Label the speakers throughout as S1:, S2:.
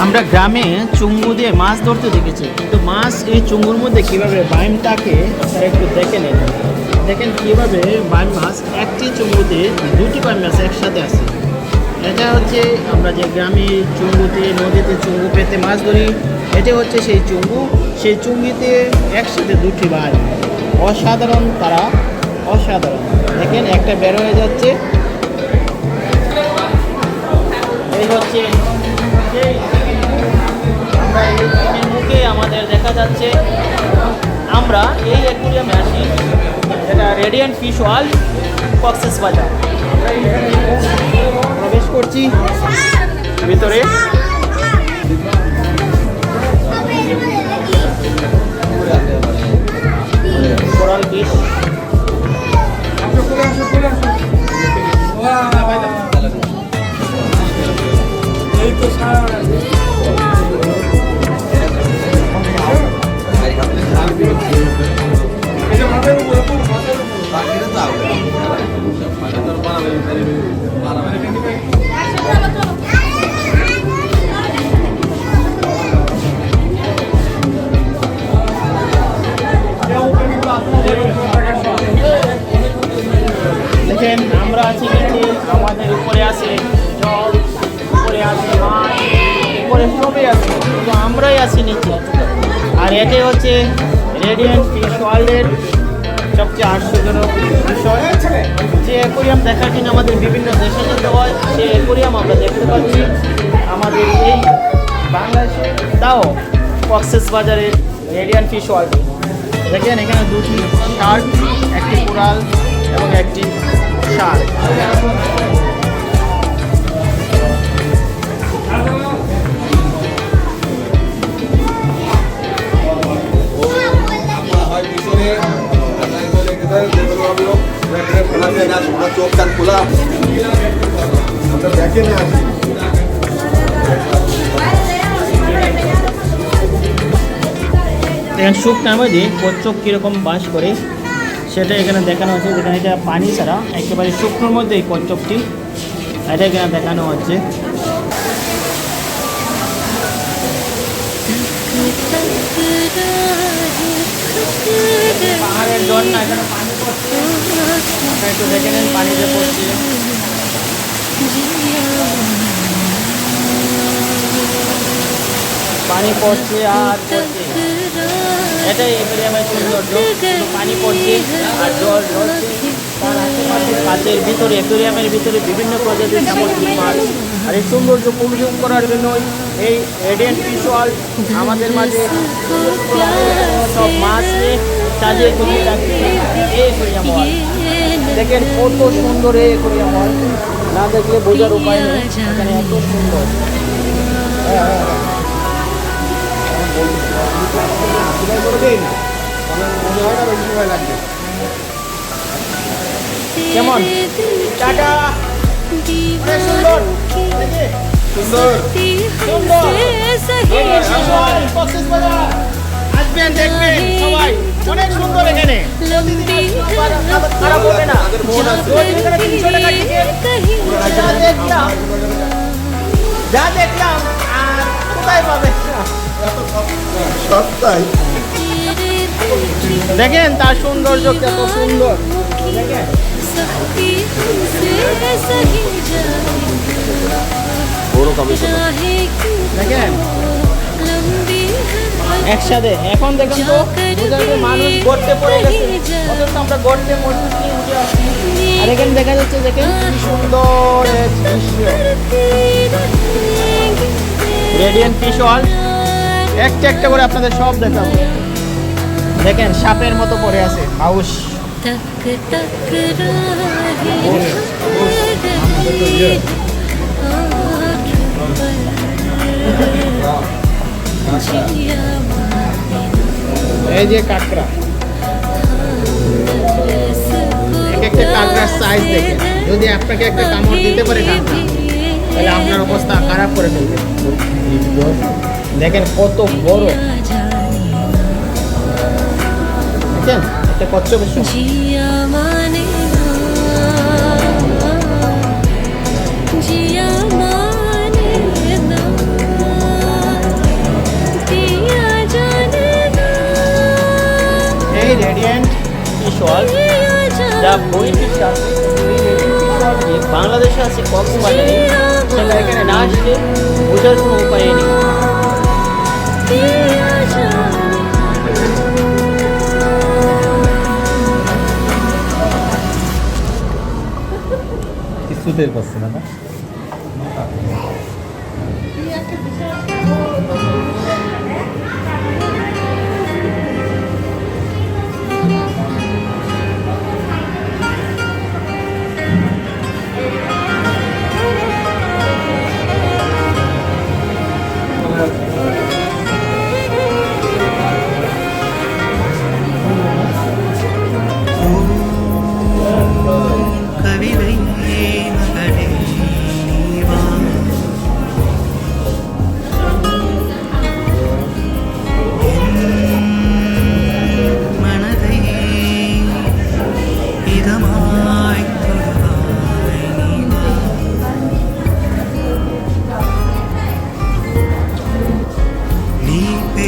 S1: আমরা গ্রামে চুঙ্গু দিয়ে মাছ ধরতে দেখেছি, কিন্তু মাছ এই চুঙ্গুর মধ্যে কীভাবে বাইম থাকে আপনারা একটু দেখে নেন। দেখেন কীভাবে বাইম মাছ একটি চুঙ্গুতে দুটি বাইম মাছ একসাথে আছে। এটা হচ্ছে আমরা যে গ্রামে চুঙ্গুতে নদীতে চুঙ্গু পেতে মাছ ধরি, এটা হচ্ছে সেই চুঙ্গু। সেই চুঙ্গিতে একসাথে দুটি বাইম, অসাধারণ, তারা অসাধারণ। দেখেন একটা বের হয়ে যাচ্ছে, এই হচ্ছে আমরা এই মুখে আমাদের দেখা যাচ্ছে। আমরা এই অ্যাকুরিয়ামে আসি, যেটা রেডিয়েন্ট ফিশ ওয়ার্ল্ড কক্সবাজার। প্রবেশ করছি ভিতরে। কোরাল ফিশ, এই তো দেখেন আমরা আছি কিন্তু আমাদের উপরে আছে জল, উপরে আছে মাছ, উপরে সবই আছে, কিন্তু আমরাই আছি নিচে। আর এটাই হচ্ছে রেডিয়েন্ট ফিশ ওয়ার্ল্ডের সবচেয়ে আশ্চর্যজনক বিষয়, যে অ্যাকুরিয়াম দেখার জন্য আমাদের বিভিন্ন দেশে যেতে হয়, সেই অ্যাকুরিয়াম আমরা দেখতে পাচ্ছি আমাদের এই বাংলাদেশে, তাও কক্সবাজারের রেডিয়েন্ট ফিশ ওয়ার্ল্ড। দেখেন এখানে দুটি শার্ক, একটি কোরাল এবং একটি শার্ক।
S2: চোখ কান খোলা দেখে না।
S1: এখানে শুকনা মধ্যে কচ্ছপ কীরকম বাস করে সেটা এখানে দেখানো হচ্ছে। যেখানে এটা পানি ছাড়া একেবারে শুকনোর মধ্যে এই কচ্ছপটি, এটা এখানে দেখানো হচ্ছে। পাহাড়ের ঝর্ণা, এখানে পানি পড়ছে, একটু দেখে নেন পানিতে পড়ছে। পানি পড়ছে আর পড়ছে, এটাই অ্যাকুরিয়ামের সৌন্দর্য। পানি পড়ছে আর জল ঝরছে, তার আশেপাশে কাচের ভিতরে, অ্যাকুরিয়ামের ভিতরে বিভিন্ন প্রজাতির সামুদ্রিক মাছ। আর এই সৌন্দর্য উপভোগ করার জন্যই এই রেডিয়েন্ট ফিশ ওয়ার্ল্ড আমাদের মাঝে সব মাছ নিয়ে সাজিয়ে গুছিয়ে রাখছে এই অ্যাকুরিয়াম ওয়ার্ল্ড। দেখেন কত সুন্দর এই অ্যাকুরিয়াম ওয়ার্ল্ড, না দেখলে বোঝার উপায় নেই, এখানে এত সুন্দর। কেমন টাটা, সুন্দর সুন্দর সুন্দর, আসবেন দেখবেন সবাই, অনেক সুন্দর। এখানে খারাপ হবে না, 300 টাকা টিকিট, যা দেখলাম আর কোথায় পাবে
S2: সস্তায়।
S1: দেখেন তার সৌন্দর্য কত সুন্দর। দেখেন দেখেন একসাথে। এখন দেখেন তো মানুষ গর্তে পড়ে গেছে, অথচ আমরা গর্তে মজবুত নিয়ে উঠে আসছি। আর এখানে দেখা যাচ্ছে, দেখেন কি সুন্দর এক দৃশ্য। রেডিয়েন্ট ফিশ ওয়ার্ল্ড একটা একটা করে আপনাদের সব দেখাবো। দেখেন সাপের মতো পড়ে আছে হাউস। এই যে কাঁকড়া, এক একটা কাঁকড়ার সাইজ দেখেন। যদি আপনাকে একটা কামড় দিতে পারে কাঁকড়া, তাহলে আপনার অবস্থা খারাপ করে ফেলবে। দেখেন কত বড়, দেখেন একটা কচ্ছপ। যা বই ফিশ আছে বাংলাদেশে আছে কক্সবাজারে, সেটা এখানে না আসলে বোঝার কোনো উপায় নেই।
S2: কিছুতেই পাচ্ছি না।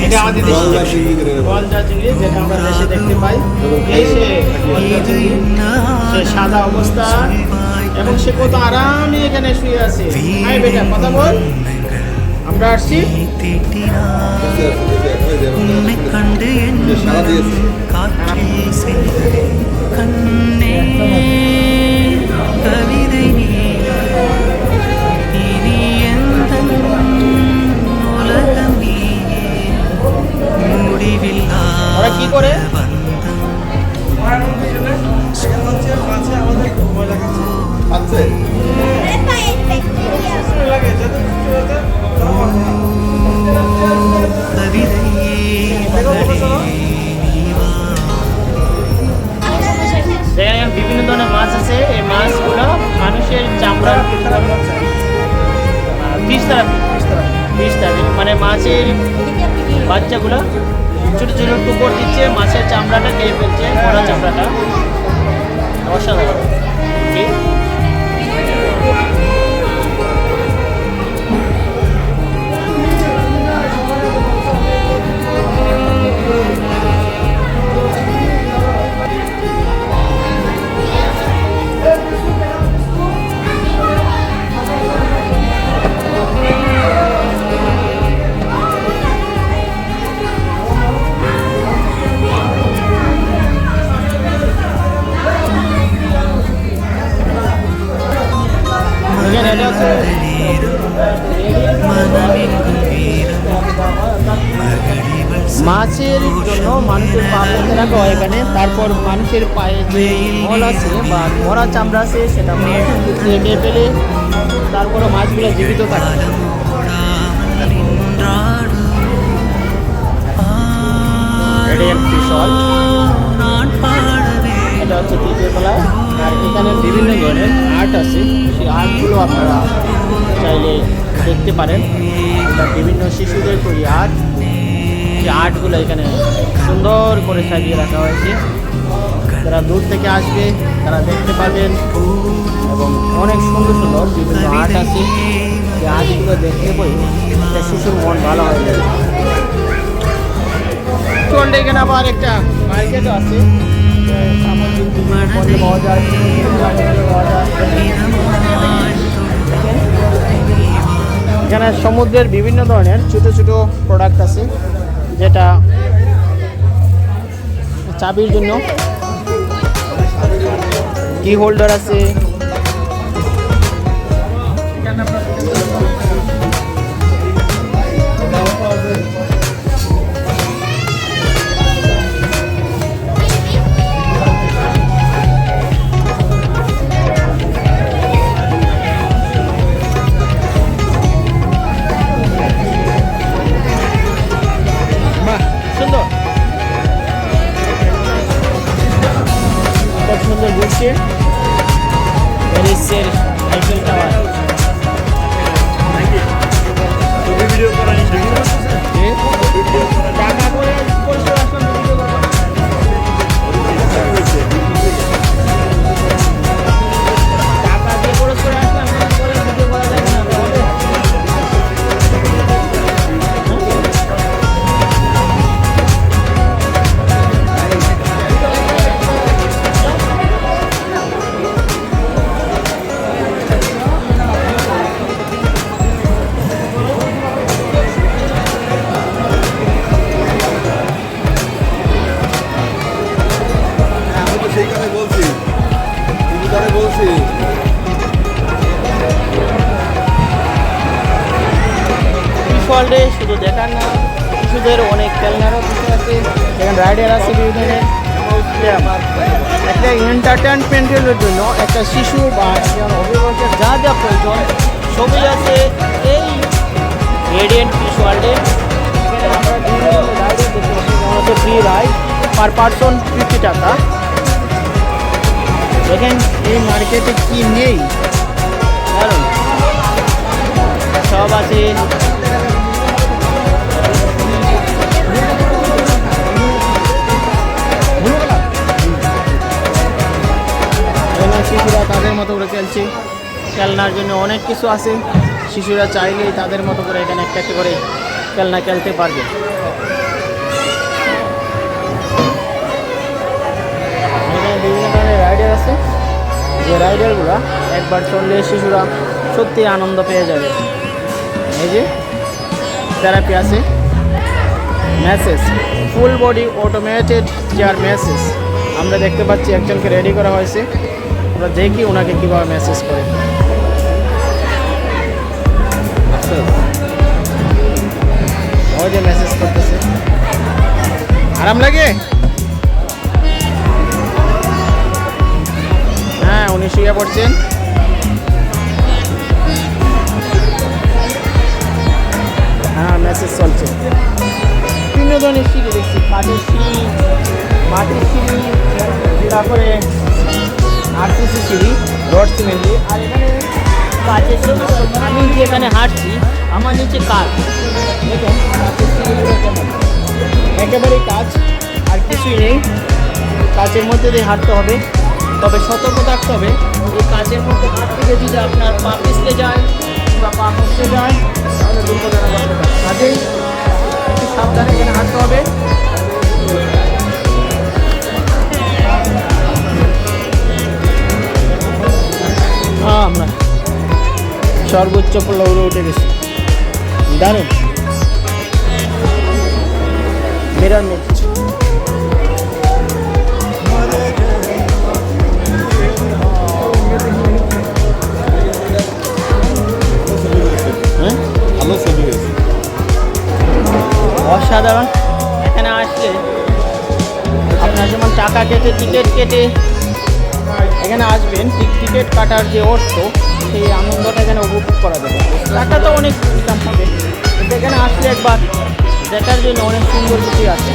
S1: এটা আমাদের গলদা চিংড়ি, যেটা আমরা দেশে দেখতে পাই। এই সে সাদা অবস্থা এবং সে কত আরামে এখানে শুয়ে আছে। হাই বেটা, কথা বল। আমরা আসছি ওরা কি করে? সেখানে বিভিন্ন ধরনের মাছ আছে। এই মাছগুলো মানুষের চামড়ার ফিশ থেরাপি, মানে মাছের বাচ্চাগুলো ছোট ছোট টুকর দিচ্ছে, মাছের চামড়াটা খেয়ে ফেলছে, মরা চামড়াটা। অসাধারণ। মাছের জন্য মানুষের পা বেঁধে রাখা হয় এখানে। তারপর মানুষের পায়ে যে মল আছে বা মরা চামড়া আছে সেটা কেটে ফেলে তারপরে মাছগুলো জীবিত থাকে। এটা হচ্ছে তৃতীয় তলা। আর এখানে বিভিন্ন ধরনের আর্ট আছে, সেই আর্টগুলো আপনারা চাইলে দেখতে পারেন। এটা বিভিন্ন শিশুদের তৈরি আর্ট। যে আর্টগুলো এখানে সুন্দর করে সাজিয়ে রাখা হয়েছে। যারা দূর থেকে আসবে তারা দেখতে পাবেন এবং অনেক সুন্দর সুন্দর বিভিন্ন আর্ট আছে। যে আর্টগুলো দেখতে পরে একটা শিশুর মন ভালো হয়ে যাবে। চললে এখানে আবার একটা মার্কেটও আছে, সামুদ্রিক পণ্য পাওয়া যায়, পাওয়া যায়। এখানে সমুদ্রের বিভিন্ন ধরনের ছোট ছোট প্রোডাক্ট আছে, যেটা চাবির জন্য কি হোল্ডার আছে। সুন্দর ঘুরছে। ওয়ার্ল্ডে শুধু দেখার না, শিশুদের অনেক খেলনারও কিছু আছে, এখানে রাইডার আছে বিভিন্ন ধরনের। একটা এন্টারটেনমেন্টের জন্য একটা শিশু বা একজন অভিভাবকের যা যা প্রয়োজন সবই আছে এই রেডিয়েন্ট ফিশ ওয়ার্ল্ডে। এখানে আমরা বিভিন্ন ধরনের রাইডার দেখতে পাচ্ছি, যেমন হচ্ছে ফ্রি রাইড পার পারসন 50 টাকা। দেখেন এই মার্কেটে কি নেই, কারণ সব আছে। শিশুরা তাদের মতো করে খেলছে, খেলনার জন্য অনেক কিছু আছে। শিশুরা চাইলেই তাদের মতো করে এখানে একটা একটা করে খেলনা খেলতে পারবে। এখানে বিভিন্ন ধরনের রাইডার আছে, যে রাইডারগুলো একবার চললে শিশুরা সত্যি আনন্দ পেয়ে যাবে। এই যে থেরাপি আছে, message full body automated chair message. আমরা দেখতে পাচ্ছি একজনকে রেডি করা হয়েছে, আমরা দেখি ওনাকে কীভাবে ম্যাসেজ করে। ও যে ম্যাসেজ করতেছে, আরাম লাগে। হ্যাঁ, উনি শুয়ে পড়ছেন। হ্যাঁ, মেসেজ চলছে। বিভিন্ন ধরনের সিঁড়ি দেখছি, কাঠের সিঁড়ি, মাটির সিঁড়ি, তারপরে আরসিসি সিঁড়ি, রড সিমেন্ট দিয়ে। আর এখানে কাঠের সিঁড়ি, আমি যেখানে হাঁটছি আমার নিচে কাঠ, দেখেন একেবারেই কাজ, আর কিছুই নেই। কাচের মধ্যে দিয়ে হাঁটতে হবে, তবে সতর্ক থাকতে হবে। এই কাচের মধ্যে হাঁটতে গিয়ে যদি আপনার পা পিছলে যায় বা পা ফসলে যায় তাহলে দুর্ঘটনা ঘটতে পারে। কাজেই একটু সাবধানে এখানে হাঁটতে হবে। হ্যাঁ, আমরা সর্বোচ্চ ফ্লোরে উঠে গেছি, দারুণ বিরাট কিছু। অসাধারণ। এখানে আসলে আপনার যেমন টাকা কেটে টিকিট কেটে এখানে আসবেন, টিকিট কাটার যে অর্থ সেই আনন্দটা এখানে উপভোগ করা যাবে। টাকা তো অনেক ইনকাম হবে, কিন্তু এখানে আসলে একবার দেখার জন্য অনেক সুন্দর কিছুই আছে।